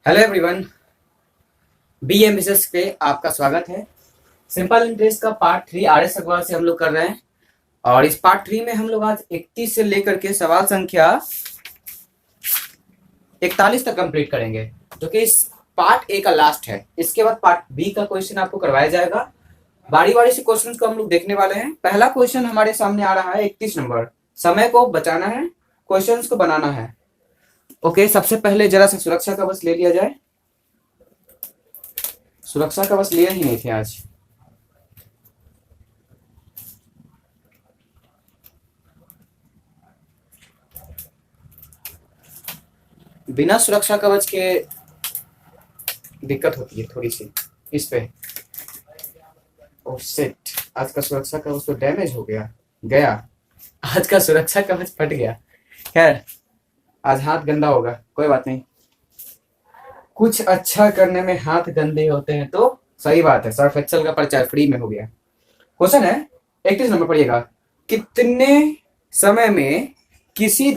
Hello everyone, बीएमएसएस पे आपका स्वागत है। सिंपल इंटरेस्ट का पार्ट 3 आरएस अग्रवाल से हम लोग कर रहे हैं और इस पार्ट 3 में हम लोग आज 31 से लेकर के सवाल संख्या 41 तक कंप्लीट करेंगे, जो कि इस पार्ट ए का लास्ट है। इसके बाद पार्ट बी का क्वेश्चन आपको करवाया जाएगा। बारी बारी से क्वेश्चन को हम लोग देखने वाले हैं। पहला क्वेश्चन हमारे सामने आ रहा है 31 नंबर। समय को बचाना है, क्वेश्चन को बनाना है। ओके, सबसे पहले जरा सा सुरक्षा कवच ले लिया जाए। सुरक्षा कवच लिए ही नहीं थे आज। बिना सुरक्षा कवच के दिक्कत होती है थोड़ी सी इस पे। ओह शिट, आज का सुरक्षा कवच तो डैमेज हो गया। आज का सुरक्षा कवच फट गया। खैर, आज हाथ गंदा होगा, कोई बात नहीं। कुछ अच्छा करने में हाथ गंदे होते हैं तो सही बात है। सर्फ एक्सेल का प्रचार फ्री में हो गया। क्वेश्चन है 31 नंबर, पढ़िएगा। कितने समय में किसी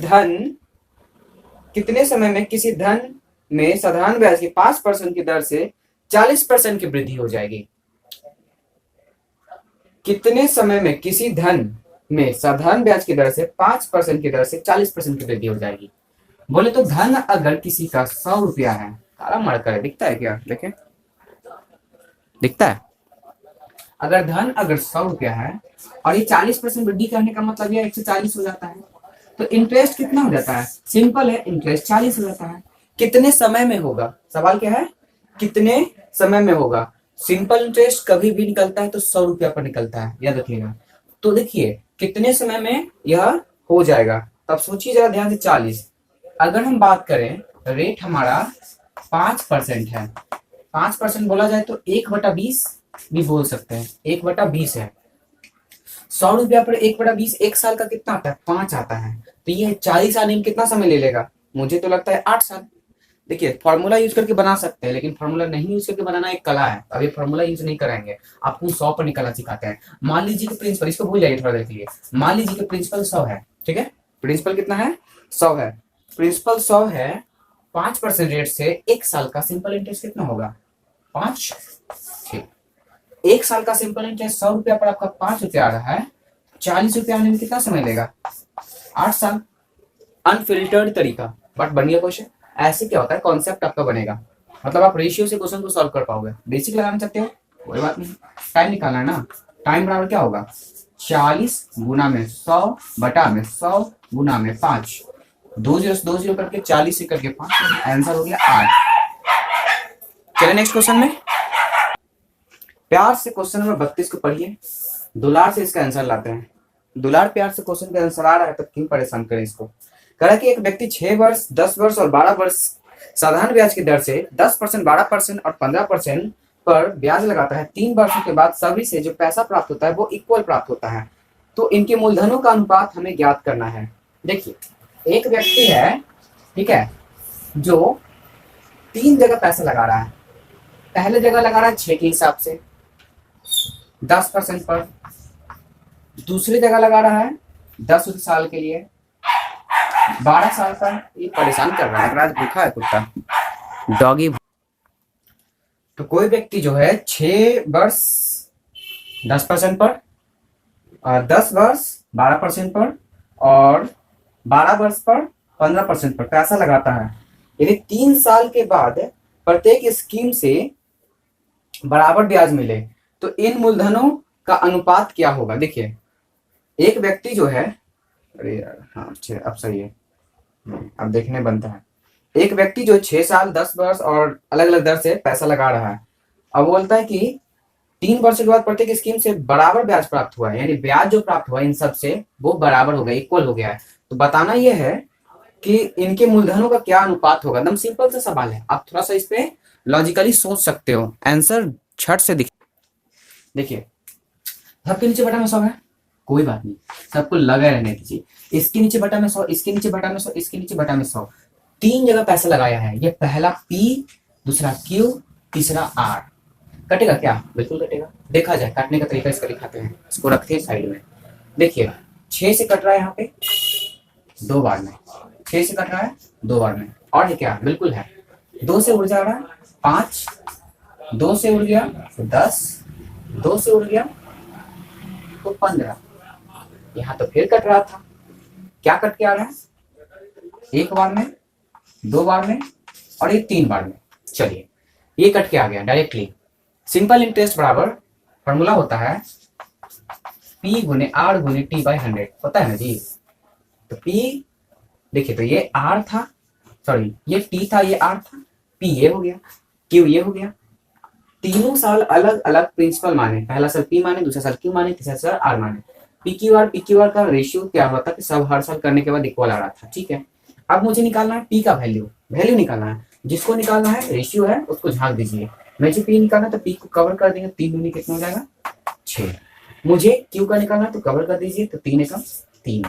धन में साधारण ब्याज की 5% की दर से 40% की वृद्धि हो जाएगी? कितने समय में किसी धन में साधारण ब्याज की दर से 5% की दर से 40% की वृद्धि हो जाएगी? बोले तो धन अगर किसी का 100 रुपया है, काला मरकर है, दिखता है क्या? देखें, दिखता है। अगर 100 रुपया है और ये 40% वृद्धि करने का मतलब ये 140 हो जाता है, तो इंटरेस्ट कितना हो जाता है? सिंपल है, इंटरेस्ट 40 हो जाता है। कितने समय में होगा? सवाल क्या है, कितने समय में होगा? सिंपल इंटरेस्ट कभी भी निकलता है तो 100 रुपया पर निकलता है, याद रखिएगा। तो देखिए कितने समय में यह हो जाएगा, तब सोचिए जरा ध्यान से। 40, अगर हम बात करें रेट हमारा 5% है। 5% बोला जाए तो 1/20 भी बोल सकते हैं। 1/20 है। 100 रुपया पर 1/20 एक साल का कितना आता है? 5 आता है। तो ये 40 आने में कितना समय ले लेगा? मुझे तो लगता है 8 साल। देखिए, फॉर्मूला यूज करके बना सकते हैं, लेकिन फॉर्मूला नहीं यूज करके बनाना एक कला है। अभी फॉर्मूला यूज नहीं करेंगे, आपको 100 पर निकालना सिखाते हैं। मान लीजिए कि प्रिंसिपल, इसको भूल जाइए थोड़ा देर के लिए। मान लीजिए कि प्रिंसिपल 100 है, ठीक है। प्रिंसिपल कितना है? 100 है। प्रिंसिपल 100 है। 5% रेट से एक साल का सिंपल इंटरेस्ट कितना होगा? 5। ठीक, एक साल का सिंपल इंटरेस्ट 100 रुपया पर आपका 5 रुपया आ रहा है। 40 रुपया आने में कितना समय लेगा? 8 साल। अनफिल्टर्ड तरीका, बट बढ़िया क्वेश्चन। ऐसे क्या होता है, कॉन्सेप्ट आपका बनेगा, मतलब आप रेशियो से क्वेश्चन को सॉल्व कर पाओगे। बेसिक लगाना चाहते हो, कोई बात नहीं, टाइम निकालना है ना। टाइम बराबर क्या होगा? 40 गुना में 100 बटा में 100 गुना में 5। 2 जीरो से 2 जीरो करके 40 से करके 5, आंसर हो गया 8। चलिए नेक्स्ट क्वेश्चन में। प्यार से क्वेश्चन नंबर 32 को पढ़िए। दुलार से इसका आंसर लाते हैं। दुलार प्यार से क्वेश्चन का आंसर आ रहा है तो क्यों परेशान करें इसको। कह रहा है कि एक व्यक्ति 6 वर्ष, 10 वर्ष और 12 वर्ष साधारण ब्याज की दर से 10%, 12% और 15% पर ब्याज लगाता है। 3 वर्षों के बाद सभी से जो पैसा प्राप्त होता है वो इक्वल प्राप्त होता है। तो इनके मूलधनों का अनुपात हमें ज्ञात करना है। देखिए, एक व्यक्ति है, ठीक है, जो 3 जगह पैसा लगा रहा है। पहले जगह लगा रहा है 6 के हिसाब से 10% पर। दूसरी जगह लगा रहा है 10 साल के लिए 12 साल का। ये परेशान कर रहा है, आज भूखा है कुत्ता, डॉगी। तो कोई व्यक्ति जो है 6 वर्ष 10% पर, 10 वर्ष 12% पर और 12 वर्ष पर 15% पर पैसा लगाता है। यदि 3 साल के बाद प्रत्येक स्कीम से बराबर ब्याज मिले तो इन मूलधनों का अनुपात क्या होगा? देखिए, एक व्यक्ति जो है, अरे यार, हाँ अब सही है, अब देखने बनता है। एक व्यक्ति जो 6 साल 10 वर्ष और अलग अलग दर से पैसा लगा रहा है। अब बोलता है कि 3 वर्ष के बाद प्रत्येक स्कीम से बराबर ब्याज प्राप्त हुआ है, यानी ब्याज जो प्राप्त हुआ इन सब से वो बराबर हो गया, इक्वल हो गया है। तो बताना यह है कि इनके मूलधनों का क्या अनुपात होगा। एकदम सिंपल सा सवाल है, आप थोड़ा सा इस पे लॉजिकली सोच सकते हो। आंसर छट से देखिए, सबके नीचे बटा में 100 है, कोई बात नहीं, सबको लगा रहने दीजिए। इसके नीचे बटा में 100, इसके नीचे बटा में 100, इसके नीचे बटा में 100। 3 जगह पैसा लगाया है। ये पहला P, दूसरा Q, तीसरा R। कटेगा क्या? बिल्कुल कटेगा। देखा जाए, काटने का तरीका इसका दिखाते हैं। इसको रखते हैं साइड में। देखिए, 6 से कट रहा है यहाँ पे 2 बार में, 6 से कट रहा है 2 बार में, और ये क्या? बिल्कुल है 2 से उड़ जा रहा है 5, 2 से उड़ गया तो 10, 2 से उड़ गया तो 15। यहाँ तो फिर कट रहा था, क्या कट के आ रहा है, एक बार में, 2 बार में और ये 3 बार में। चलिए ये कट के आ गया डायरेक्टली। सिंपल इंटरेस्ट बराबर फॉर्मूला होता है P गुने R गुने T बाई 100, होता है ना जी। तो P देखिए, तो ये R था, सॉरी ये T था, ये R था, P ये हो गया, Q ये हो गया। तीनों साल अलग अलग प्रिंसिपल माने, पहला साल P माने, दूसरा साल Q माने, तीसरा साल R माने। PQR का रेशियो क्या होता कि सब हर साल करने के बाद इक्वल आ रहा था, ठीक है। अब मुझे निकालना है P का वैल्यू निकालना है। जिसको निकालना है रेशियो है उसको झाँक दीजिए। मुझे P निकालना है तो P को कवर कर देंगे, 3 दूनी कितना हो जाएगा 6। मुझे Q का निकालना है तो कवर कर दीजिए, तो 3 एकम 3।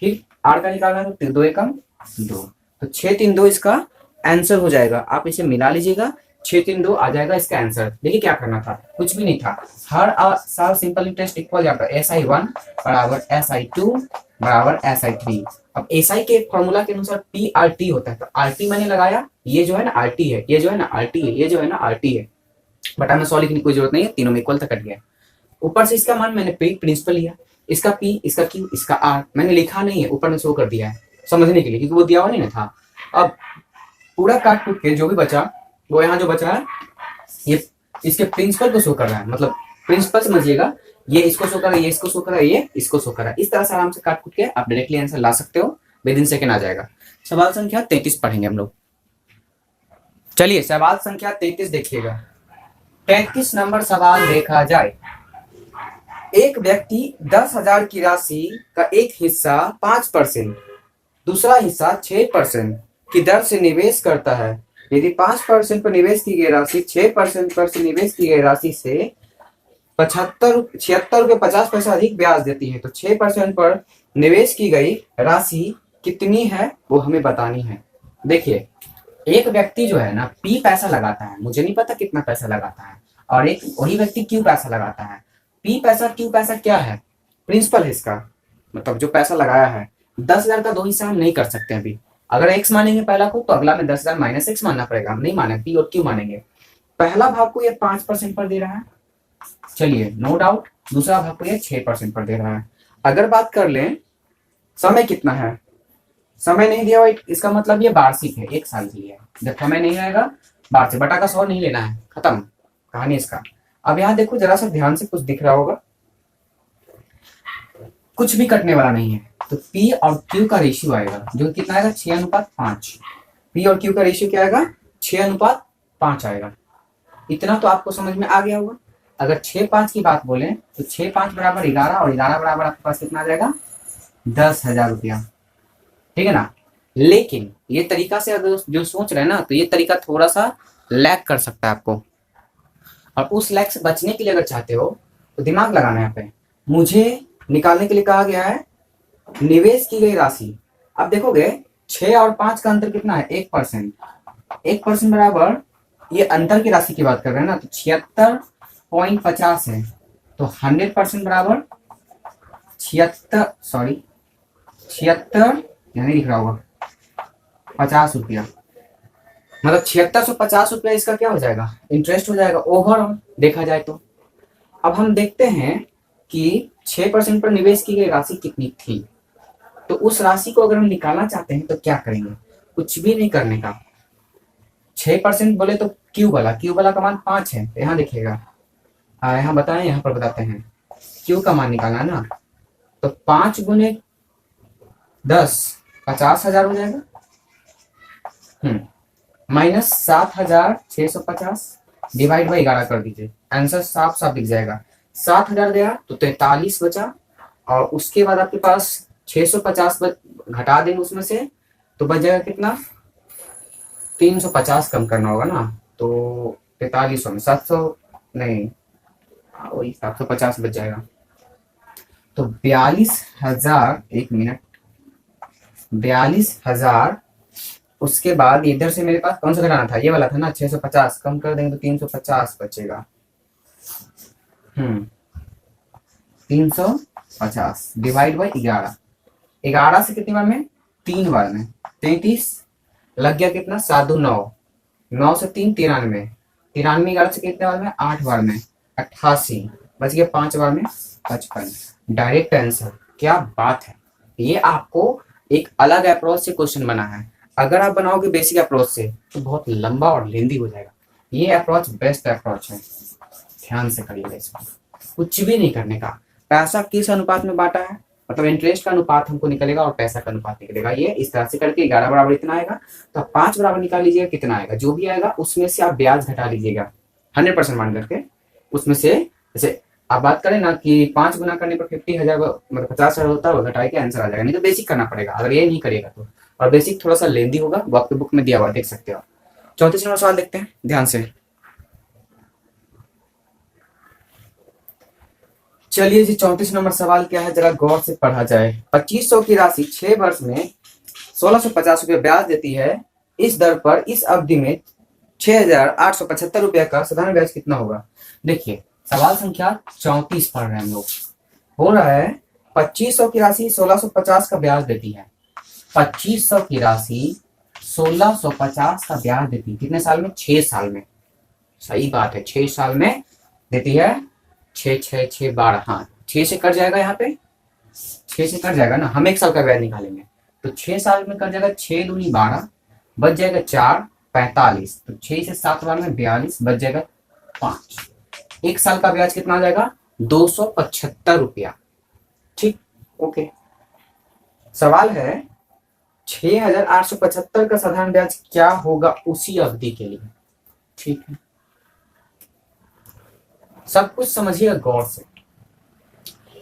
फिर R का निकालना है तो 2 एकम 2, तो 6 3 2 इसका आंसर हो जाएगा। आप इसे मिला लीजिएगा, 6 3 2 आ जाएगा इसका आंसर। देखिए क्या करना था, कुछ भी नहीं था, हर साल सिंपल इंटरेस्ट इक्वल जाता है SI1 बराबर SI2 बराबर SI3। अब SI के फॉर्मूला के अनुसार PRT होता है, तो RT मैंने लगाया, ये जो है ना RT है, ये जो है ना RT है, ये जो है ना RT है। बटा में 100 लिखने की कोई जरूरत नहीं है, तीनों में इक्वल तक कट गया। ऊपर से इसका मान मैंने प्रिंसिपल लिया, इसका P, इसका Q, इसका R मैंने लिखा नहीं है, ऊपर में शो कर दिया है समझने के लिए, क्योंकि वो दिया हुआ नहीं ना था। अब पूरा काट कूट के जो भी बचा वो यहाँ जो बचा है ये इसके प्रिंसिपल को शो कर रहा है, मतलब प्रिंसिपल समझिएगा, ये इसको शो कर रहा है, ये इसको शो कर रहा है, ये इसको शो कर रहा है। इस तरह से आराम से काट कूट के आप डायरेक्टली आंसर ला सकते हो, विद इन सेकेंड आ जाएगा। सवाल संख्या 33 पढ़ेंगे हम लोग। चलिए सवाल संख्या 33 देखिएगा। 33 नंबर सवाल देखा जाए। एक व्यक्ति 10,000 की राशि का एक हिस्सा 5%, दूसरा हिस्सा 6% की दर से निवेश करता है। यदि 5% पर निवेश की गई राशि 6% पर से निवेश की गई राशि से 76 रुपये 50 पैसा अधिक ब्याज देती है, तो 6% पर निवेश की गई राशि कितनी है वो हमें बतानी है। देखिए एक व्यक्ति जो है ना P पैसा लगाता है, मुझे नहीं पता कितना पैसा लगाता है, और एक वही व्यक्ति Q पैसा लगाता है। P पैसा Q पैसा क्या है, प्रिंसिपल है इसका, मतलब जो पैसा लगाया है। 10,000 का दो हिस्सा हम नहीं कर सकते अभी। अगर x मानेंगे पहला को तो अगला में 10,000 माइनस x मानना पड़ेगा, हम नहीं माने, P और Q मानेंगे। पहला भाग को ये 5% पर दे रहा है, चलिए नो डाउट। दूसरा भाग को ये 6% पर दे रहा है। अगर बात कर लें समय कितना है, समय नहीं दिया हुआ, इसका मतलब ये वार्षिक है, 1 साल के लिए। जब समय नहीं आएगा वार्षिक, बटा का 100 नहीं लेना है, खत्म कहानी इसका। अब यहाँ देखो जरा सा ध्यान से, कुछ दिख रहा होगा, कुछ भी कटने वाला नहीं है, तो P और Q का रेशियो आएगा जो कितना आएगा 6:5। P और Q का रेशियो क्या आएगा 6:5 आएगा। इतना तो आपको समझ में आ गया होगा। अगर 6:5 की बात बोले तो 6:5 बराबर 11 और 11 बराबर आपके पास कितना आ जाएगा 10,000 रुपया, ठीक है ना। लेकिन ये तरीका से अगर जो सोच रहे हैं ना, तो ये तरीका थोड़ा सा लैग कर सकता है आपको, और उस लैग से बचने के लिए अगर चाहते हो तो दिमाग लगाना है यहाँ पे। मुझे निकालने के लिए कहा गया है निवेश की गई राशि। अब देखोगे 6 और 5 का अंतर कितना है 1%। 1% बराबर, ये अंतर की राशि की बात कर रहे हैं ना, तो 76.50 है, तो 100% बराबर 76 नहीं दिख रहा होगा 50 रुपया, मतलब 7650 रुपया इसका क्या हो जाएगा इंटरेस्ट हो जाएगा ओवरऑल देखा जाए तो। अब हम देखते हैं कि 6% पर निवेश की गई राशि कितनी थी, तो उस राशि को अगर हम निकालना चाहते हैं तो क्या करेंगे, कुछ भी नहीं करने का। 6% बोले तो Q वाला का मान 5 है, यहाँ देखिएगा, यहाँ बताएं, यहाँ पर बताते हैं Q का मान निकालना ना, तो 5 गुने 10 50,000 हो जाएगा, माइनस 7,650 डिवाइड बाई 11 कर दीजिए, आंसर साफ साफ दिख जाएगा। 7,000 गया तो 43 बचा, और उसके बाद आपके पास 650 घटा देंगे उसमें से, तो बच जाएगा कितना 350 कम करना होगा ना, तो 4300 में 700 नहीं, वही 750 बच जाएगा। तो 42,000, एक मिनट, 42,000। उसके बाद इधर से मेरे पास कौन सा घटाना था, ये वाला था ना, 650 कम कर देंगे तो 350 बचेगा। 350 डिवाइड बाई 11 से कितनी बार में 3 बार में 33 लग गया कितना 7 9, 9 से 3 93, 93 11 से कितने बार में 8 बार में 88, बच गया 5 बार में 55। डायरेक्ट आंसर, क्या बात है। ये आपको एक अलग अप्रोच से क्वेश्चन बना है। अगर आप बनाओगे बेसिक अप्रोच से तो बहुत लंबा और लेंदी हो जाएगा। ये अप्रोच बेस्ट अप्रोच है, ध्यान से करिएगा इसको। कुछ भी नहीं करने का। पैसा किस अनुपात में बांटा है, मतलब इंटरेस्ट का अनुपात हमको निकलेगा और पैसा का अनुपात निकलेगा। ये इस तरह से करके 11 बराबर इतना आएगा, तो 5 बराबर निकाल लीजिएगा, कितना आएगा जो भी आएगा उसमें से आप ब्याज घटा लीजिएगा 100% मान करके। उसमें से जैसे आप बात करें ना कि 5 गुना करने पर 50,000 मतलब 50,000 होता है, घटाई के आंसर आ जाएगा। नहीं तो बेसिक करना पड़ेगा अगर ये नहीं करेगा तो। और बेसिक थोड़ा सा लेंदी होगा, वो आपके बुक में दिया हुआ देख सकते हो। 34 नंबर सवाल देखते हैं ध्यान से। चलिए जी, 34 नंबर सवाल क्या है जरा गौर से पढ़ा जाए। 2500 की राशि 6 वर्ष में 1650 रुपये ब्याज देती है। इस दर पर इस अवधि में 6,875 रुपये का साधारण ब्याज कितना होगा। देखिए सवाल संख्या 34 पढ़ रहे हैं हम लोग। हो रहा है 2500 की राशि 1650 का ब्याज देती है। 2500 की राशि 1650 का ब्याज देती है कितने साल में, 6 साल में। सही बात है, 6 साल में देती है। 6 6 6 12, हाँ 6 से कट जाएगा, यहाँ पे 6 से कट जाएगा ना, हम 1 साल का ब्याज निकालेंगे तो 6 साल में कट जाएगा। 6 दूनी 12, बच जाएगा 4 45, तो 6 से 7 बार में 42, बच जाएगा 5। 1 साल का ब्याज कितना आ जाएगा 275 रुपया। ठीक, ओके। सवाल है 6,875 का साधारण ब्याज क्या होगा उसी अवधि के लिए। ठीक है, सब कुछ समझिएगा गौर से,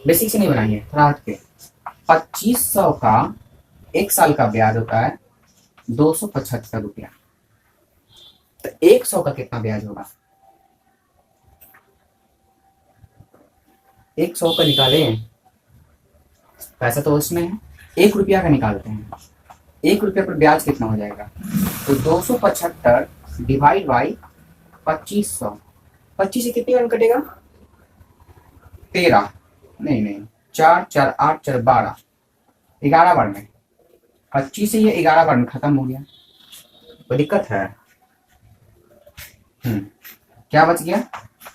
बेसिक से नहीं बनाइए, थोड़ा हट के। 2500 का 1 साल का ब्याज होता है 275 रुपया, तो 100 का कितना ब्याज होगा। 100 का निकालें, पैसा तो उसमें है। 1 रुपया का निकालते हैं, 1 रुपया पर ब्याज कितना हो जाएगा, तो 275 डिवाइड बाई 2500। 25 से कितनी बार कटेगा, 13 नहीं 4 4 8 4 12, 11 बार में। 25 से ये 11 बार में खत्म हो गया, कोई दिक्कत है। क्या बच गया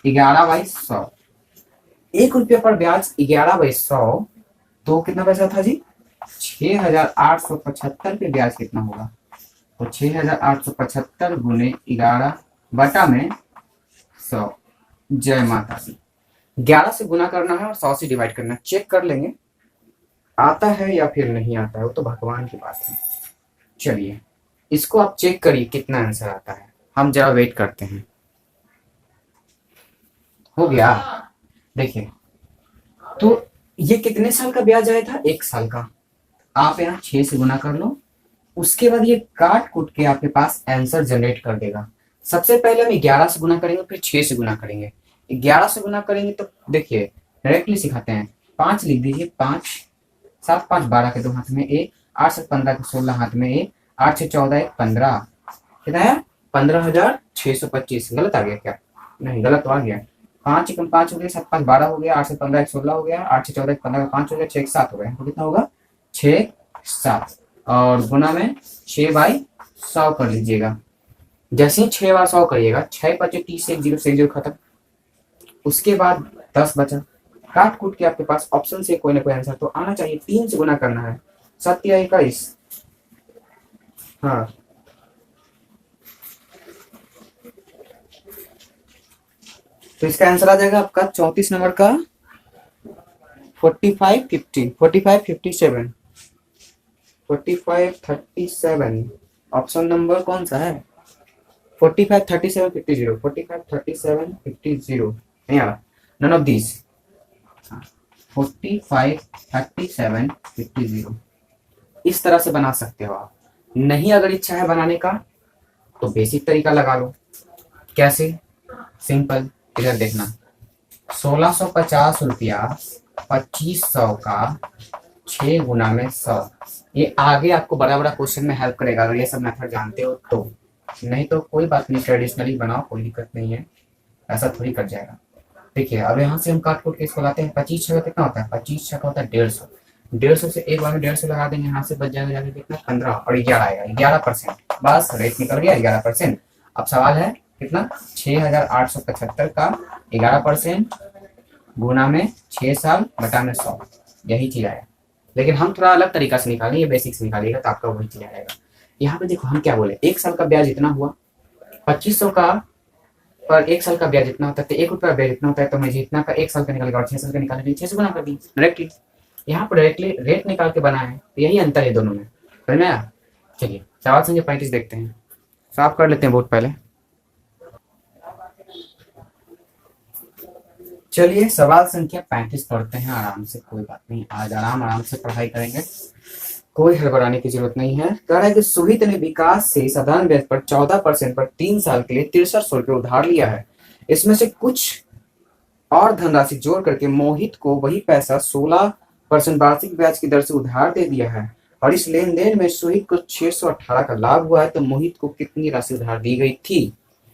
11/100। 1 रुपया पर ब्याज 11/100, तो कितना पैसा था जी 6,875 पे ब्याज कितना होगा, तो 6,875 गुने 11 बटा में 100। जय माता दी। 11 से गुना करना है और 100 से डिवाइड करना है। चेक कर लेंगे आता है या फिर नहीं आता है, वो तो भगवान की बात है। चलिए इसको आप चेक करिए कितना आंसर आता है, हम जरा वेट करते हैं। हो गया, देखिए तो ये कितने साल का ब्याज आया था, 1 साल का। आप यहाँ 6 से गुना कर लो, उसके बाद ये काट कूट के आपके पास आंसर जनरेट कर देगा। सबसे पहले हम 11 से गुना करेंगे, फिर 6 से गुना करेंगे। 11 से गुना करेंगे तो देखिए डायरेक्टली सिखाते हैं, 5 लिख दीजिए, 5 7 5 12 के 2 हाथ में 1, 8 से 15 के 16 हाथ में 1, 8 से 14 1 15, कितना है 15,625। गलत आ गया क्या, नहीं गलत तो आ गया। 5 एकम 5 हो गया, 7 5 12 हो गया, 8 से 15 1 16 हो गया, 8 से 14 1 15 5 हो गया, 6 1 7 हो गया, तो कितना होगा 6 7, और गुना में 6/100 कर लीजिएगा। जैसे ही 6 बार 100 करिएगा, 6 5 30 1 0 से 1 0 खत्म। उसके बाद 10 बचा, काट कूट के आपके पास ऑप्शन से कोई ना कोई आंसर तो आना चाहिए। 3 से गुना करना है, 7 या 21, हाँ तो इसका आंसर आ जाएगा आपका 34 नंबर का 45 50 45 57 45 37। ऑप्शन नंबर कौन सा है, 45 37 50 45 37 50 नहीं आ रहा, नन ऑफ दिस। 45 37 50 इस तरह से बना सकते हो आप। नहीं अगर इच्छा है बनाने का तो बेसिक तरीका लगा लो। कैसे, सिंपल, इधर देखना 1650 रुपया 2500 का 6 गुना में 100। ये आगे आपको बड़ा बड़ा क्वेश्चन में हेल्प करेगा अगर ये सब मेथड जानते हो तो, नहीं तो कोई बात नहीं, ट्रेडिशनली बनाओ, कोई दिक्कत नहीं है, ऐसा थोड़ी कट जाएगा। देखिए अब यहाँ से हम काट कूट के इसको लाते हैं। 25 का कितना होता है, 25 का होता है 150। 150 से एक बार में 150 लगा देंगे, यहाँ से बच जाएगा जाके कितना 15 और 11 आएगा 11%। बस रेट निकल गया 11%। अब सवाल है कितना, 6,875 का 11% गुना में 6 साल बटा में 100, यही चीज आया। लेकिन हम थोड़ा अलग तरीका से निकालें, ये बेसिक से निकालिएगा तो आपका वही चीज आएगा। यहाँ पे देखो हम क्या बोले, 1 साल का ब्याज इतना हुआ, 2500 का पर 1 साल का ब्याज इतना होता है, तो 1 रुपया ब्याज इतना होता है, तो मुझे इतना का 1 साल का निकालेगा और 6 साल का निकालने के लिए 6 से गुना कर दी डायरेक्टली। यहाँ पर डायरेक्टली रेट निकाल के बना है, तो यही अंतर है दोनों में, समझ में आया। चलिए सवाल संख्या 35 देखते हैं, साफ कर लेते हैं बोर्ड पहले। चलिए सवाल संख्या 35 पढ़ते हैं आराम से, कोई बात नहीं, आज आराम से पढ़ाई करेंगे, कोई हड़बड़ाने की जरूरत नहीं है। कह रहा है कि सुहित ने विकास से साधारण ब्याज पर 14% पर 3 साल के लिए 6300 रुपये उधार लिया है। इसमें से कुछ और धनराशि जोड़ करके मोहित को वही पैसा 16% वार्षिक ब्याज की दर से उधार दे दिया है, और इस लेन देन में सुहित को 618 का लाभ हुआ है, तो मोहित को कितनी राशि उधार दी गई थी।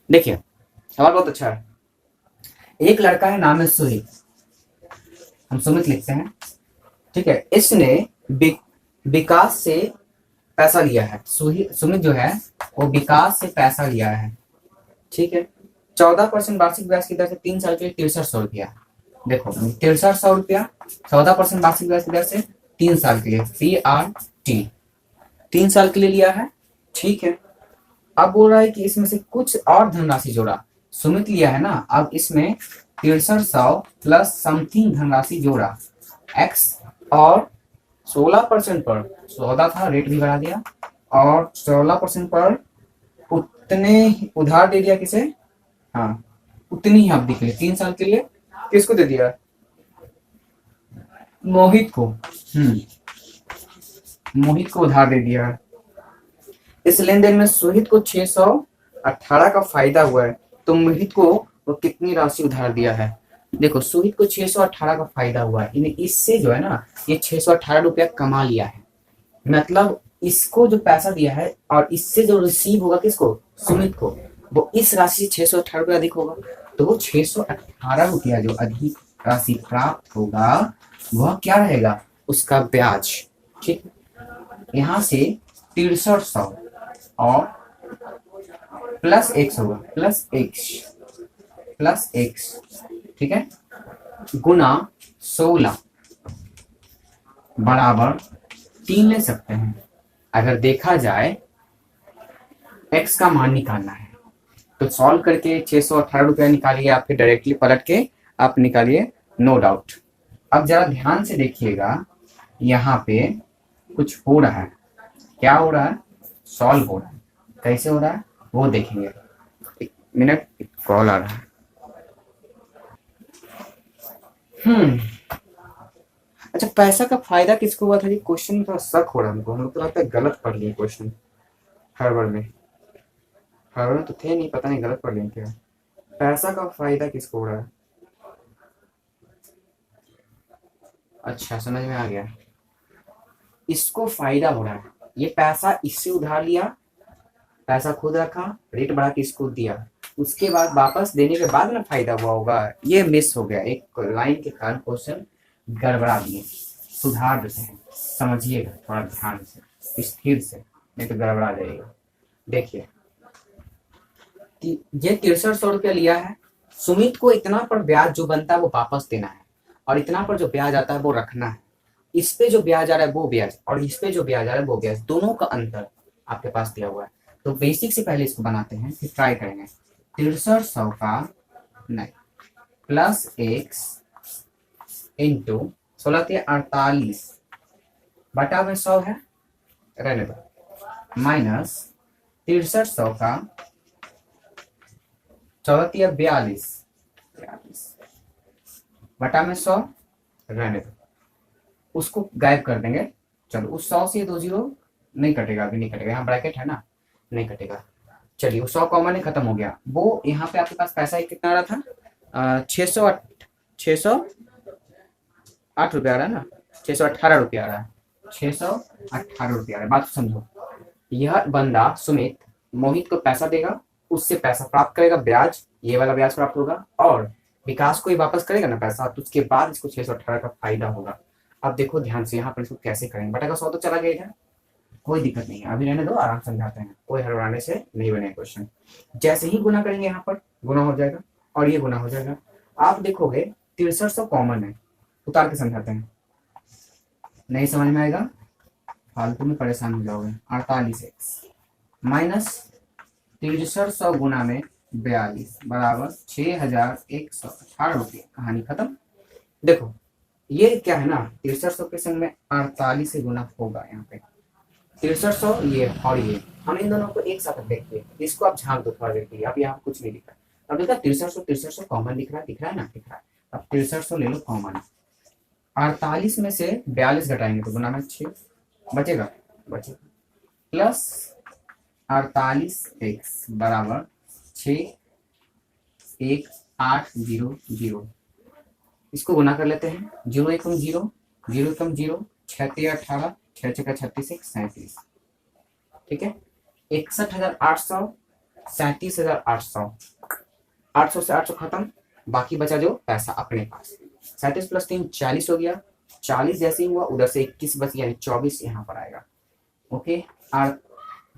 देखिए सवाल बहुत अच्छा है। एक लड़का है, नाम है सुहित, हम सुमित लिखते हैं, ठीक है। इसने विकास से पैसा लिया है, सुमित जो है वो विकास से पैसा लिया है, ठीक है। 14% वार्षिक ब्याज की दर से 3 साल के लिए 6300 रुपया। देखो 6300 रुपया 14% वार्षिक ब्याज की दर से 3 साल के लिए, PRT 3 साल के लिए लिया है, ठीक है। अब बोल रहा है कि इसमें से कुछ और धनराशि जोड़ा, सुमित लिया है ना, अब इसमें 6300 प्लस समथिंग धनराशि जोड़ा x, और 16% पर 14 था, रेट भी बढ़ा दिया, और 16% पर उतने उधार दे दिया किसे, हाँ उतनी ही अवधि के लिए 3 साल के लिए, किसको दे दिया, मोहित को, मोहित को उधार दे दिया। इस लेन देन में सुहित को 618 का फायदा हुआ है, तो मोहित को वो कितनी राशि उधार दिया है। देखो सुहित को 618 का फायदा हुआ है, इससे जो है ना ये 618 रुपया कमा लिया है, मतलब इसको जो पैसा दिया है और इससे जो रिसीव होगा किसको, सुमित को, वो इस राशि 618 रुपया अधिक होगा, तो वो 618 रुपया जो अधिक राशि प्राप्त होगा वह क्या रहेगा, उसका ब्याज, ठीक। यहाँ से 6300 और प्लस x होगा, प्लस x, ठीक है, गुना 16 बराबर 3 ले सकते हैं। अगर देखा जाए x का मान निकालना है तो सॉल्व करके 618 रुपया निकालिए, आप फिर डायरेक्टली पलट के आप निकालिए, नो डाउट। अब जरा ध्यान से देखिएगा, यहाँ पे कुछ हो रहा है, क्या हो रहा है, सॉल्व हो रहा है, कैसे हो रहा है वो देखेंगे। एक मिनट, कॉल आ रहा है। अच्छा, पैसा का फायदा किसको हुआ था, ये क्वेश्चन थोड़ा शक हो रहा है हमको, हम लोग तो लगता है गलत पढ़ लिए क्वेश्चन, हड़बड़ में तो थे नहीं, पता नहीं गलत पढ़ लिए क्या। पैसा का फायदा किसको हो रहा है, अच्छा समझ में आ गया, इसको फायदा हो रहा है, ये पैसा इससे उधार लिया, पैसा खुद रखा, रेट बढ़ा के इसको दिया, उसके बाद वापस देने के बाद ना फायदा हुआ होगा, ये मिस हो गया, एक लाइन के कारण क्वेश्चन गड़बड़ा दिए, सुधार देते हैं, समझिएगा थोड़ा ध्यान से, स्थिर से, नहीं तो गड़बड़ा जाएगा। देखिए ये 6300 रुपया लिया है, सुमित को इतना पर ब्याज जो बनता है वो वापस देना है, और इतना पर जो ब्याज आता है वो रखना है, इस पे जो ब्याज आ रहा है वो ब्याज, और इस पे जो ब्याज आ रहा है वो ब्याज, दोनों का अंतर आपके पास दिया हुआ है। तो बेसिक से पहले इसको बनाते हैं, फिर ट्राई करेंगे। 6300 का नहीं प्लस x इंटू 16×48 बटा में 100 है, रहने दो, माइनस 6300 का 14×42 बटा में 100, रहने दो, उसको गायब कर देंगे। चलो उस 100 से 2 जीरो नहीं कटेगा, अभी नहीं कटेगा, यहाँ ब्रैकेट है ना, नहीं कटेगा। चलिए वो 100 कॉमन ही खत्म हो गया, वो यहाँ पे आपके पास पैसा कितना आ रहा था, 608 रुपया आ रहा है ना, 618 रुपया आ रहा है, 618 रुपया आ रहा है। बात समझो, यह बंदा सुमित मोहित को पैसा देगा, उससे पैसा प्राप्त करेगा, ब्याज, ये वाला ब्याज प्राप्त होगा, और विकास को ही वापस करेगा ना पैसा, तो उसके बाद इसको 618 का फायदा होगा। अब देखो ध्यान से, यहाँ पर इसको कैसे करेंगे, बटा का 100 तो चला गया, कोई दिक्कत नहीं है, अभी रहने दो, आराम समझाते हैं, कोई हड़बड़ाने से नहीं बनेगा क्वेश्चन। जैसे ही गुना करेंगे यहाँ पर गुना हो जाएगा और ये गुना हो जाएगा। आप देखोगे 6300 कॉमन है, उतार के समझाते हैं, नहीं समझ में आएगा फालतू में परेशान हो जाओगे। 48x माइनस 6300 गुना में 42 बराबर 6118 रुपये। कहानी खत्म। देखो ये क्या है ना, 6300 के संग में 48 से गुना होगा यहाँ पे, 6300 ये और ये, हम इन दोनों को एक साथ देखिए, इसको आप झांक दो थोड़ा देर के लिए। अब यहाँ कुछ नहीं दिख रहा, अब देखा 6300 कॉमन दिख रहा है, दिख रहा है ना, दिख रहा है। अब 6300 ले लो कॉमन, 48 में से 42 घटाएंगे तो गुना में 6 बचेगा, प्लस 48x बराबर 61800। इसको गुना कर लेते हैं, 0 एकम 0, 0 एकम 0, 6 18, 6 छक्का 36, 37। ठीक है, 61,800, 37,800, 800 से 800 खत्म, बाकी बचा जो पैसा अपने पास। 37 प्लस 3 40 हो गया, 40 जैसे ही हुआ उधर से 21 बच गया, 24 यहाँ पर आएगा। ओके, और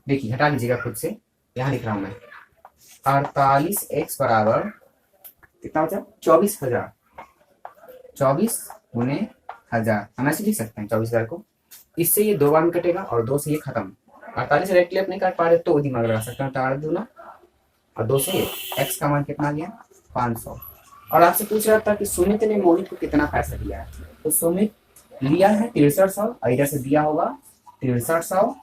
देखिए हटा लीजिएगा खुद से, यहाँ लिख रहा हूँ मैं, 48x बराबर कितना बचा, 24,000, 24 गुने 1000, हम ऐसे लिख सकते हैं 24,000 को। इससे ये 2 बार में कटेगा और 2 से ये खत्म। 48 डायरेक्टली आप नहीं काट पा रहे तो दिमाग लगा सकते हैं, 8 दूना और 2 से x का मान कितना गया, 500। और आपसे पूछ रहा था कि सुमित ने मोहित को कितना पैसा दिया है, तो सुमित लिया है 6300 और इधर से दिया होगा 6300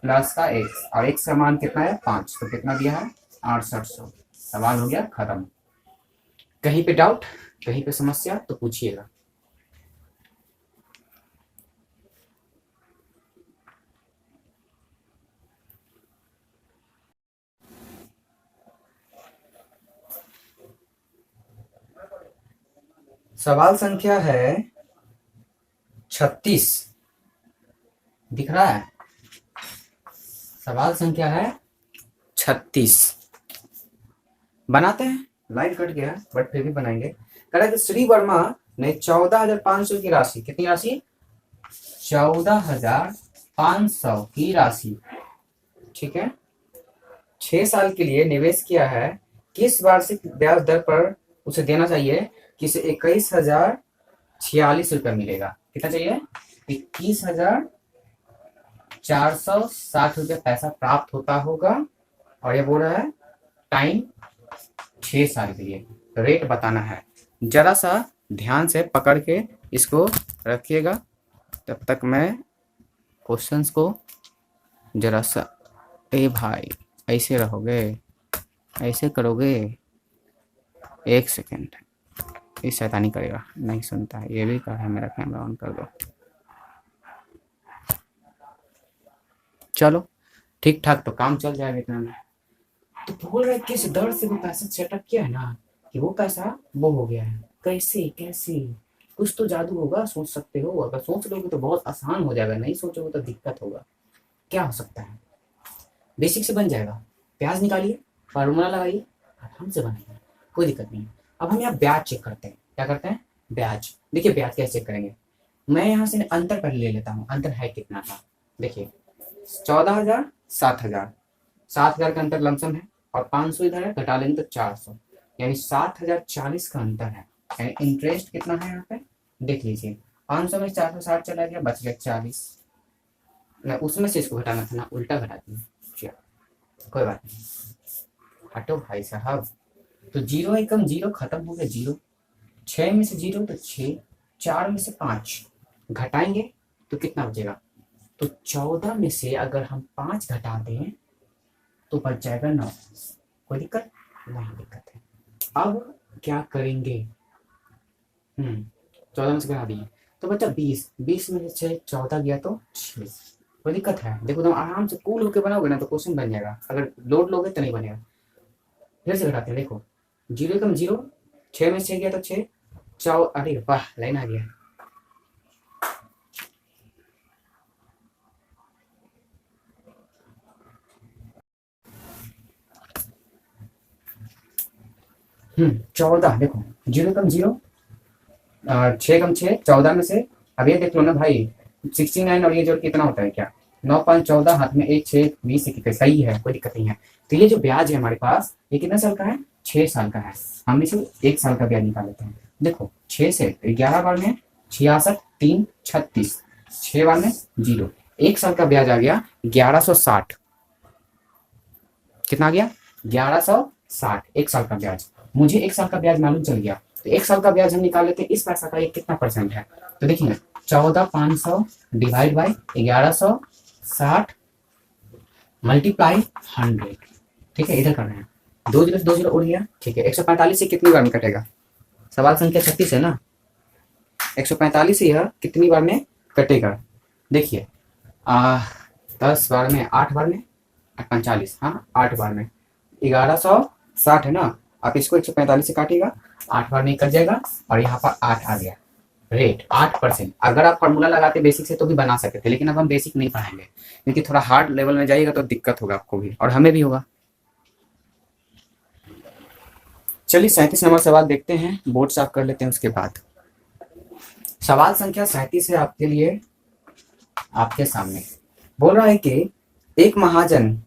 प्लस का x, और x का मान कितना है 5, तो कितना दिया है 6800। सवाल हो गया खत्म। कहीं पे डाउट, कहीं पे समस्या तो पूछिएगा। सवाल संख्या है 36, दिख रहा है, सवाल संख्या है 36। बनाते हैं, लाइन कट गया बट फिर भी बनाएंगे। कह रहा है कि श्री वर्मा ने 14,500 की राशि, कितनी राशि, 14,500 की राशि, ठीक है, 6 साल के लिए निवेश किया है। किस वार्षिक ब्याज दर पर उसे देना चाहिए कि इसे 21,046 रुपये मिलेगा। कितना चाहिए, 21,460 रुपये पैसा प्राप्त होता होगा, और ये बोल रहा है टाइम 6 साल के लिए, रेट बताना है। जरा सा ध्यान से पकड़ के इसको रखिएगा, तब तक मैं क्वेश्चंस को जरा सा, ए भाई ऐसे रहोगे, ऐसे करोगे, 1 सेकेंड, ये शैतानी करेगा, नहीं सुनता है, ये भी कहा है मेरा कैमरा ऑन कर दो। चलो ठीक ठाक तो काम चल जाएगा इतना में। तो बोल रहे किस दर से वो पैसा सेटअप किया है ना, कि वो पैसा वो हो गया है। कैसे कैसे, कुछ तो जादू होगा, सोच सकते हो, अगर सोच लोगे तो बहुत आसान हो जाएगा, नहीं सोचोगे तो दिक्कत होगा। क्या हो सकता है, बेसिक से बन जाएगा। प्याज निकालिए, फार्मूला लगाइए, आराम से बनेगा, कोई दिक्कत नहीं। अब हम यहाँ ब्याज चेक करते हैं, क्या करते हैं, ब्याज। देखिए ब्याज कैसे चेक करेंगे, मैं यहाँ से अंतर पहले ले लेता हूँ, अंतर है कितना था, देखिए 14,000 7,000, 7,000 का अंतर लमसम है, और 500 इधर है, घटा लेंगे तो 400, यानी 7,040 का अंतर है। यानी इंटरेस्ट कितना है यहाँ पे, देख लीजिए, 500 में 460 चला गया, बच गया 40, उसमें से इसको घटाना था ना, उल्टा घटा दिया, कोई बात नहीं, हटो भाई साहब। तो 0 एकम 0 खत्म हो गया, 0, 6 में से 0 तो 6, 4 में से 5 घटाएंगे तो कितना बचेगा, तो 14 में से अगर हम 5 घटा दें तो बच जाएगा 9। कोई दिक्कत नहीं, दिक्कत है। अब क्या करेंगे, 14 में से घटा दिए तो बचा 20, 20 में से 6, 14 गया तो 6। कोई दिक्कत है, देखो तुम आराम से कूल होकर बनाओगे ना तो क्वेश्चन बन जाएगा, अगर लोड लोगे तो नहीं बनेगा। फिर से घटाते हैं, देखो 0 एकम 0, 6 में से 6 गया तो 6, 4, अरे वाह लाइन आ गया। हम्म, 14, देखो 0 कम 0, 6 कम 6, 14 में से, अब ये देख लो ना भाई 69 और ये जोड़ कितना होता है क्या, 9 5 14, हाथ में 1 6 20 21, सही है, कोई दिक्कत नहीं है। तो ये जो ब्याज है हमारे पास, ये कितने साल का है? 6 साल का है। हम इसे 1 साल का ब्याज निकाल लेते हैं। देखो 6 से 11 बार में 66 3 36, 6 बार में 0, 1 साल का ब्याज आ गया 1160। कितना आ गया? 1160, 1 साल का ब्याज। मुझे 1 साल का ब्याज मालूम चल गया, तो 1 साल का ब्याज हम निकाल लेते हैं। इस पैसा का ये कितना परसेंट है? तो देखिए 14,500 डिवाइड बाई 1160 मल्टीप्लाई 100। ठीक है, इधर कर रहे हैं, 2 जीरो से 2 जीरो उड़ गया। ठीक है, 145 से कितनी बार में कटेगा? सवाल संख्या 36 है ना। 145 से यह कितनी बार में कटेगा? देखिए 10 बार में, 8 बार में 45, हाँ 8 बार में 1160 है ना। आप इसको 145 से काटिएगा, 8 बार में कट जाएगा और यहाँ पर 8 आ गया। रेट 8%। अगर आप फॉर्मूला लगाते बेसिक से तो भी बना सकते थे, लेकिन अब हम बेसिक नहीं पढ़ाएंगे क्योंकि थोड़ा हार्ड लेवल में जाइएगा तो दिक्कत होगा आपको भी और हमें भी होगा। चलिए 37 नंबर सवाल देखते हैं, बोर्ड साफ कर लेते हैं उसके बाद। सवाल संख्या 37 है आपके लिए, आपके सामने बोल रहा है कि एक महाजन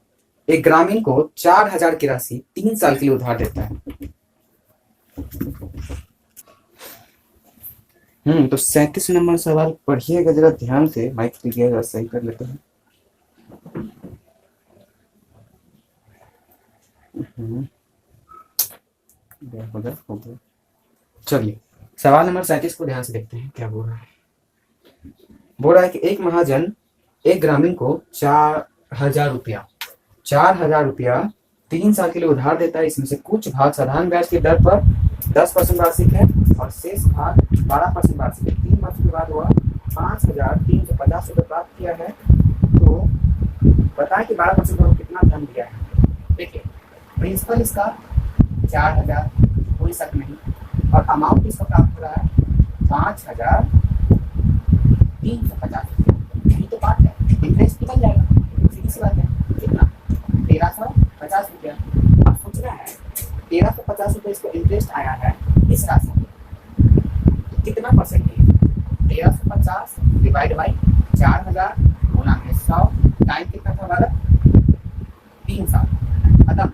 एक ग्रामीण को 4,000 की राशि 3 साल के लिए उधार देता है। तो 37 नंबर सवाल पढ़िएगा जरा ध्यान से, माइक दीजिएगा, सही कर लेते हैं। चलिए सवाल नंबर 37 को ध्यान से देखते हैं क्या बोल रहा है। बोल रहा है कि एक महाजन एक ग्रामीण को 4,000 रुपया 3 साल के लिए उधार देता है। इसमें से कुछ भाग साधारण ब्याज की दर पर 10% वार्षिक है और शेष भाग 12% वार्षिक है। 3 वर्ष के बाद वह 5,350 रुपये प्राप्त किया है। तो बताएं कि 12% पर कितना धन दिया है। देखिए प्रिंसिपल इसका 4,000, कोई शक नहीं, और अमाउंट इसका प्राप्त हो रहा है 5,350। यही तो बात है, इंटरेस्ट निकल जाएगा, सीधी सी बात है। कितना? 1,350 रुपया। आप सोच रहे हैं 1,350 रुपये इसको इंटरेस्ट आया है इस राशि में, तो कितना परसेंट है? 1,350 डिवाइड बाई 4,000 गुना में 100, टाइम कितना था हमारा? 3 साल। खत्म,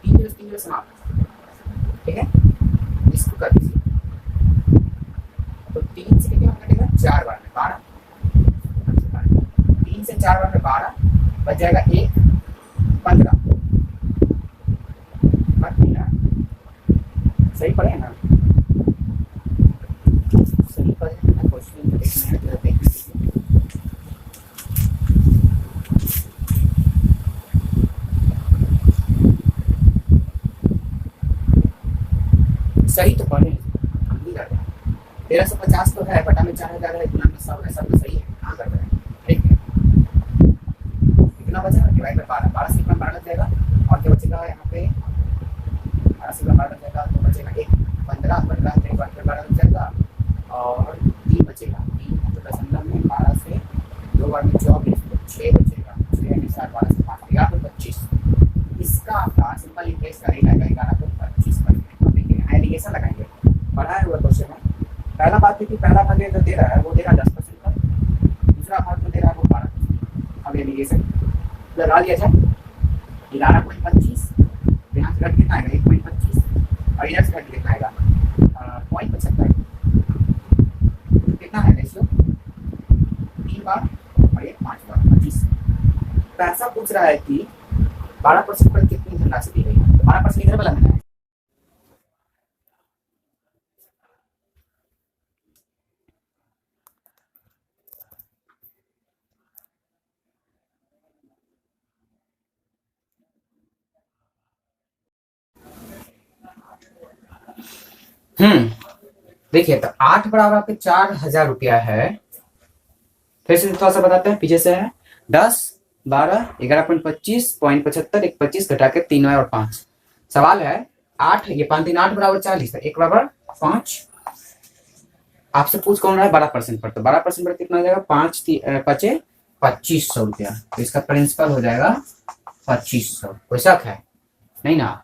3 समाप्त। ठीक है, इसको कर दीजिए। तो 3 से कितने बार कटेगा? 4 बार में 12। 3 से 4 बार में 12 बच जाएगा 1 15। सही पढ़े ना? सही पढ़े ना? क्वेश्चन देखना है तो देखना। सही तो पढ़े, 1,350 तो है, बटा में 4,000 है, गुना में 100 है, सब तो सही है। कहाँ कर रहे हैं? ठीक है, कितना बचा? डिवाइड बाय 12, 12 से कितना 12 लग जाएगा और क्या बचेगा यहाँ पे? 12 से 12 लग जाएगा तो बचेगा 1 15, 15 से 12 लग जाएगा और 3 बचेगा। 3 तो दशमलव में 12 से 2 बार में 24, 6 बचेगा। 6 में 7, 12 से 5, 11,25। इसका आपका सिंपल इंटरेस्ट का रेट आएगा 11,25%। देखिए एलिगेशन लगाएंगे, पढ़ा है वो क्वेश्चन है। पहला बात है कि पहला भाग जो दे रहा है वो दे रहा है 10% का, दूसरा भाग जो दे रहा है वो 12%। अब एलिगेशन लगा लिया जाए 11.25, यहाँ से घट कितना आएगा? 1.25 और इधर से घट कितना आएगा? 0.75। कितना है रेशियो? 3 बार और 1 5 बार 25। पैसा पूछ रहा है कि 12% पर कितनी धनराशि दी गई है, तो 12% इधर वाला है। देखिए तो 8 बराबर आपके 4,000 रुपया है। फिर से थोड़ा सा बताते हैं, पीछे से है 10 12 11.25 1 25 घटा के 3 और 5। सवाल है 8, ये 5 3 8 बराबर 40 है, 1 बराबर 5। आपसे पूछ कौन रहा है? 12% पर, तो 12% पर कितना हो जाएगा? 5 5 2500 रुपया। तो इसका प्रिंसिपल हो जाएगा 2500। कोई शक है? नहीं ना?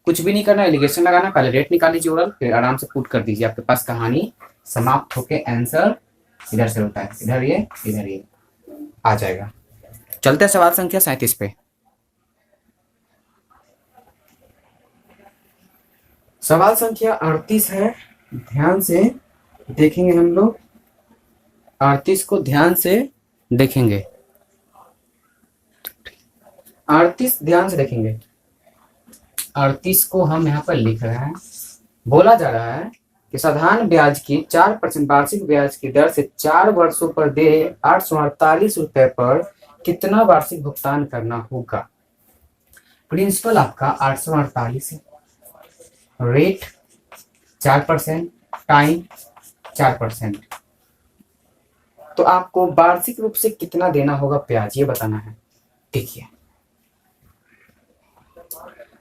कुछ भी नहीं करना, एलिगेशन लगाना, पहले रेट निकाल लीजिए ओरल, फिर आराम से पुट कर दीजिए, आपके पास कहानी समाप्त होके आंसर इधर से होता है, इधर ये आ जाएगा। चलते हैं सवाल संख्या 37 पे। सवाल संख्या 38 है, ध्यान से देखेंगे हम लोग। 38 को ध्यान से देखेंगे। 38 ध्यान से देखेंगे। 38 को हम यहाँ पर लिख रहे हैं। बोला जा रहा है कि साधारण ब्याज की 4% वार्षिक ब्याज की दर से 4 वर्षों पर दे 848 रुपए पर कितना वार्षिक भुगतान करना होगा। प्रिंसिपल आपका 848 है, रेट 4%, टाइम 4%। तो आपको वार्षिक रूप से कितना देना होगा ब्याज, ये बताना है। देखिए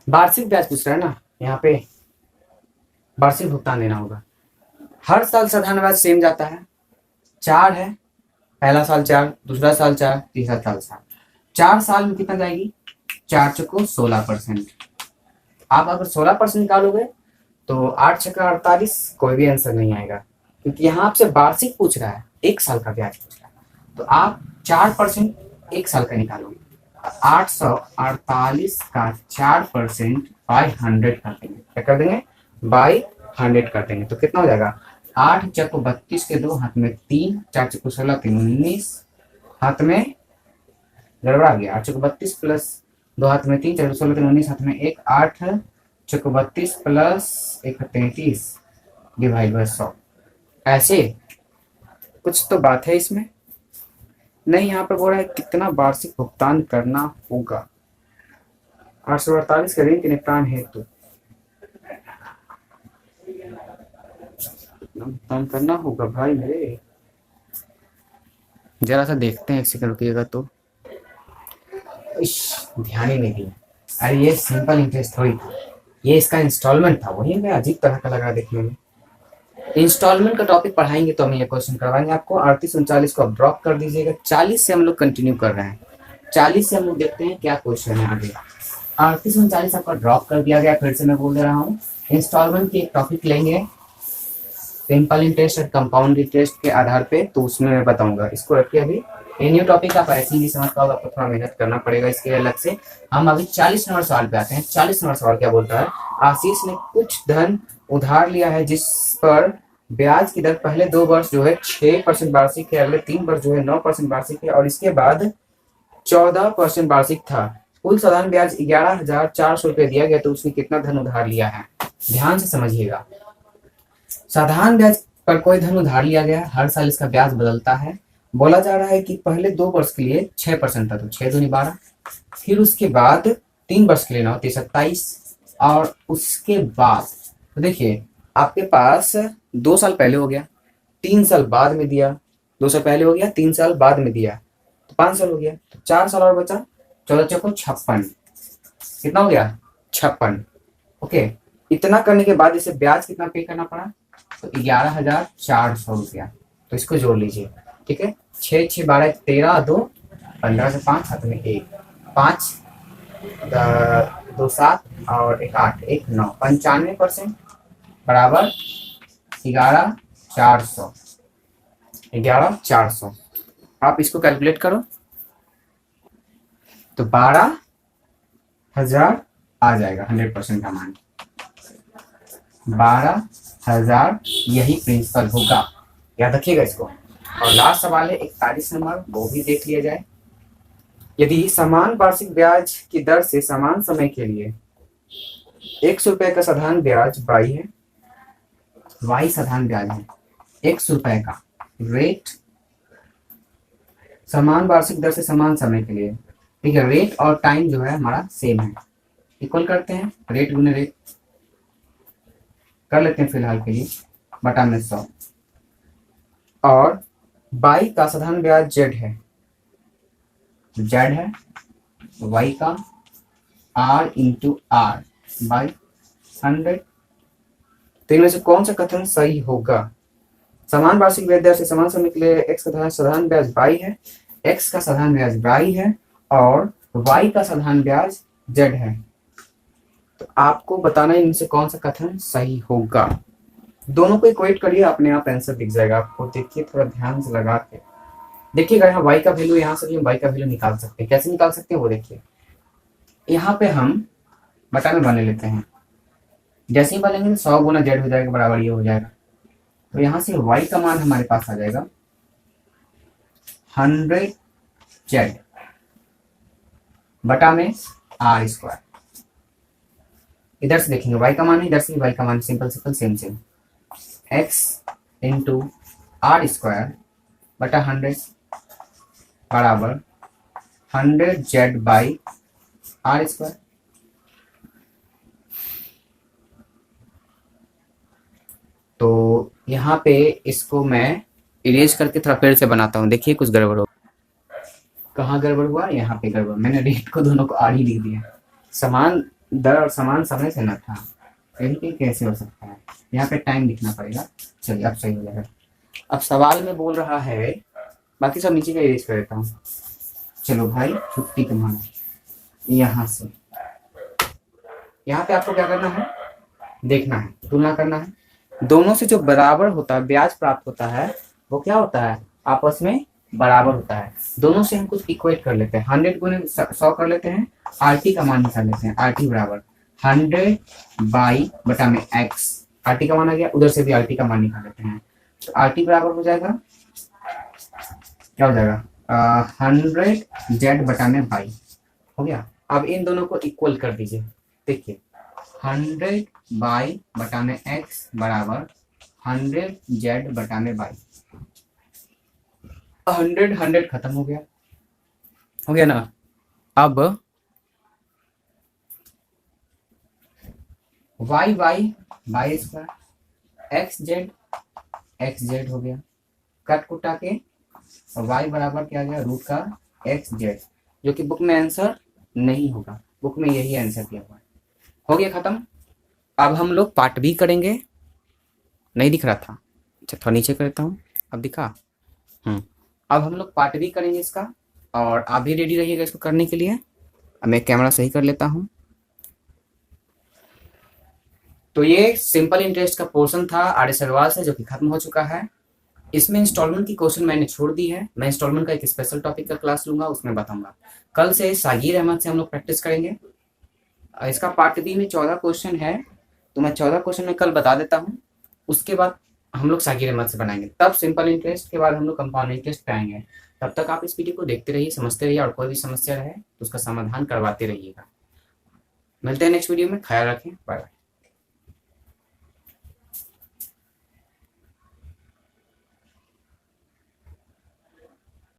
वार्षिक ब्याज पूछ रहा है ना, यहाँ पे वार्षिक भुगतान देना होगा। हर साल साधारण ब्याज सेम जाता है, 4 है, पहला साल 4, दूसरा साल 4, तीसरा साल 4। 4 साल में कितना जाएगी, 4 चौको 16%। आप अगर 16% निकालोगे तो 8 छक्का 48, कोई भी आंसर नहीं आएगा, क्योंकि यहाँ आपसे वार्षिक पूछ रहा है, 1 साल का ब्याज पूछ रहा है। तो आप 4% 1 साल का निकालोगे, 848 का 4% बाई 100 कर देंगे। क्या कर देंगे, बाई 100 कर देंगे। तो कितना हो जाएगा, 8 चक्को 32 के 2 हाथ में 3, 4 चक्को 16 3 19, हाथ में गड़बड़ा गया, 8 चक्को 32 प्लस 2 हाथ में 3, 4 16 3 19, हाथ में 1, 8 चक्को 32 प्लस 1 33 डिवाइड बाय 100। ऐसे कुछ तो बात है इसमें नहीं। यहाँ पे बोल रहा है कितना वार्षिक भुगतान करना होगा 848 के ऋण के निपटान हेतु। भुगतान करना होगा भाई मेरे, जरा सा देखते हैं, 1 सेकंड रुकिएगा। तो ध्यान ही नहीं दिया। अरे ये सिंपल इंटरेस्ट थोड़ी था, ये इसका इंस्टॉलमेंट था, वही मैं अजीब तरह का लगा देखने में। इंस्टॉलमेंट का टॉपिक पढ़ाएंगे तो हम ये क्वेश्चन करवाएंगे आपको। 38 39 को आप ड्रॉप कर दीजिएगा। 40 से हम लोग कंटिन्यू कर रहे हैं। 40 से हम लोग देखते हैं क्या क्वेश्चन है आगे। 38 39 आपका ड्रॉप कर दिया गया, फिर से मैं बोल दे रहा हूँ। इंस्टॉलमेंट की एक टॉपिक लेंगे, सिंपल इंटरेस्ट और कंपाउंड इंटरेस्ट के आधार पे, तो उसमें मैं बताऊंगा। इसको रखिए अभी। ये न्यू टॉपिक आप ऐसे ही नहीं समझ पाओगे, आपको थोड़ा मेहनत करना पड़ेगा इसके अलग से। हम अभी 40 नंबर सवाल पे आते हैं। 40 नंबर सवाल क्या बोलता है, आशीष ने कुछ धन उधार लिया है जिस पर ब्याज की दर पहले 2 वर्ष जो है 6% वार्षिक है, अगले 3 वर्ष जो है 9% वार्षिक है, और इसके बाद 14% वार्षिक था। कुल साधारण ब्याज 11,400 रुपये दिया गया, तो उसने कितना धन उधार लिया है। ध्यान से समझिएगा। साधारण ब्याज पर कोई धन उधार लिया गया है, हर साल इसका ब्याज बदलता है। बोला जा रहा है कि पहले 2 वर्ष के लिए 6% था, तो 6 दूनी 12, फिर उसके बाद 3 वर्ष के लिए 9 3 27, और उसके बाद तो देखिए आपके पास 2 साल पहले हो गया, 3 साल बाद में दिया, 2 साल पहले हो गया, 3 साल बाद में दिया, तो 5 साल हो गया, तो 4 साल और बचा, 14 चौको 56, कितना हो गया 56। ओके, इतना करने के बाद इसे ब्याज कितना पे करना पड़ा, तो 11,400 रुपया। तो इसको जोड़ लीजिए, ठीक है। 6 6 12 13 2 15 से 5 हाथ में 1 5 2 7 और 1 8 1 9, 95% बराबर 11,400। 11,400 आप इसको कैलकुलेट करो तो 12,000 आ जाएगा। 100% का मान 12,000 यही प्रिंसिपल होगा, याद रखिएगा इसको। और लास्ट सवाल है 41 नंबर, वो भी देख लिया जाए। यदि समान वार्षिक ब्याज की दर से समान समय के लिए 100 रुपए का साधारण ब्याज y है, y साधारण ब्याज है 100 रुपए का, रेट समान वार्षिक दर से समान समय के लिए, ठीक है। रेट और टाइम जो है हमारा सेम है, इक्वल करते हैं, रेट गुने रेट कर लेते हैं फिलहाल के लिए, बटा में 100। और y का साधारण ब्याज z है, z है, y का r इंटू आर बाई 100। तो इनमें से कौन सा कथन सही होगा। समान वार्षिक ब्याज दर से समान समय के लिए x का साधारण ब्याज y है, x का साधारण ब्याज y है, और y का साधारण ब्याज z है। तो आपको बताना है इनमें से कौन सा कथन सही होगा। दोनों को इक्वेट करिए, अपने आप आंसर दिख जाएगा आपको। देखिए थोड़ा ध्यान से लगा के, देखिएगा यहाँ y का वैल्यू, यहाँ से भी हम y का वैल्यू निकाल सकते हैं। कैसे निकाल सकते हैं वो देखिए, यहाँ पे हम बटा में बने लेते हैं। जैसे ही बनेंगे 100 गुना जेड हो जाएगा, बराबर ये हो जाएगा। तो यहाँ से y का मान हमारे पास आ जाएगा 100 जेड बटा में आर स्क्वायर। इधर से देखेंगे y का मान है, इधर से y का मान, simple simple same same, x into r square बटा 100 बराबर 100 जेड बाई आर स्क्वायर। तो यहाँ पे इसको मैं इरेज करके थोड़ा फिर से बनाता हूँ। देखिए कुछ गड़बड़ हो, कहाँ गड़बड़ हुआ, यहाँ पे गड़बड़, मैंने रेट को दोनों को आर ही लिख दिया, समान दर और समान समय से न था, यही कैसे हो सकता है, यहाँ पे टाइम लिखना पड़ेगा। चलिए अब सही हो जाएगा। अब सवाल में बोल रहा है, बाकी सब नीचे का इरेज कर देता हूँ। चलो भाई छुट्टी तुम्हारा, यहाँ से यहाँ पे आपको क्या करना है, देखना है, तुलना करना है। दोनों से जो बराबर होता है ब्याज प्राप्त होता है वो क्या होता है, आपस में बराबर होता है। दोनों से हम कुछ इक्वेट कर लेते हैं, 100 गुने 100 कर लेते हैं, आरटी का मान निकाल लेते हैं। आरटी बराबर 100 बाई बटा में एक्स, आरटी का मान आ गया, उधर से भी आरटी का मान निकाल लेते हैं। तो आरटी बराबर हो जाएगा, क्या हो जाएगा, 100 जेड बटा में बाई हो गया। अब इन दोनों को इक्वल कर दीजिए। देखिए 100 बाई बटा में एक्स बराबर 100 जेड बटा में बाई। 100 खत्म हो गया ना। अब y y by square, x z हो गया, कट कुटा के वाई बराबर क्या आ गया, रूट का एक्स जेड, जो कि बुक में आंसर नहीं होगा, बुक में यही आंसर दिया हुआ है। हो गया खत्म। अब हम लोग पार्ट बी करेंगे। नहीं दिख रहा था, अच्छा थोड़ा नीचे कर देता हूँ, अब दिखा। अब हम लोग पार्ट बी करेंगे इसका, और आप भी रेडी रहिएगा इसको करने के लिए। अब मैं कैमरा सही कर लेता हूँ। तो ये सिंपल इंटरेस्ट का पोर्शन था आर.एस. अग्रवाल से, जो कि खत्म हो चुका है। इसमें इंस्टॉलमेंट की क्वेश्चन मैंने छोड़ दी है। मैं इंस्टॉलमेंट का एक स्पेशल टॉपिक का क्लास लूंगा, उसमें बताऊंगा। कल से सागिर अहमद से हम लोग प्रैक्टिस करेंगे। इसका पार्ट बी में 14 क्वेश्चन है, तो मैं 14 क्वेश्चन में कल बता देता हूँ। उसके बाद हम लोग सागिर अहमद से बनाएंगे, तब सिंपल इंटरेस्ट के बाद हम लोग कंपाउंड इंटरेस्ट पे आएंगे। तब तक आप इस वीडियो को देखते रहिए, समझते रहिए, और कोई भी समस्या रहे तो उसका समाधान करवाते रहिएगा। मिलते हैं नेक्स्ट वीडियो में, ख्याल रखें, बाय बाय।